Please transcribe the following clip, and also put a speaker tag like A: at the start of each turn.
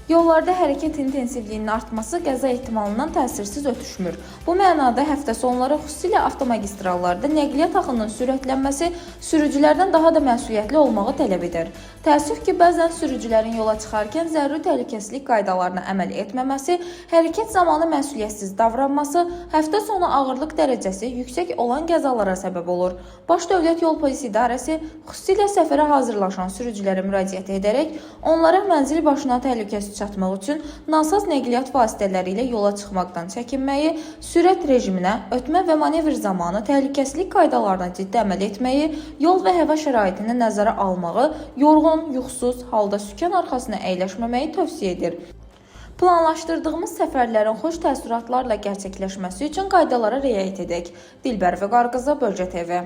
A: Yollarda hərəkət intensivliyinin artması qəza ehtimalından təsirsiz ötüşmür. Bu mənada həftə sonları xüsusilə avtomagistrallarda nəqliyyat axınının sürətlənməsi sürücülərdən daha da məsuliyyətli olmağı tələb edir. Təəssüf ki, bəzən sürücülərin yola çıxarkən zəruri təhlükəsizlik qaydalarına əməl etməməsi, hərəkət zamanı məsuliyyətsiz davranması, həftə sonu ağırlıq dərəcəsi yüksək olan qəzalara səbəb olur. Baş Dövlət Yol Polisi İdarəsi xüsusilə səfərə hazırlaşan sürücülərə müraciət edərək, onlara mənzil başına təhlükəsiz çatmaq üçün nasaz nəqliyyat vasitələri ilə yola çıxmaqdan çəkinməyi, sürət rejiminə, ötmə və manevr zamanı təhlükəsizlik qaydalarına ciddi əməl etməyi, yol və hava şəraitini nəzərə almağı, yorğun, yuxusuz halda sükan arxasına əyləşməməyi tövsiyə edir. Planlaşdırdığımız səfərlərin xoş təəssüratlarla gerçəkləşməsi üçün qaydalara riayət edək. Dilbər Vəqar qızı, Bölgə TV.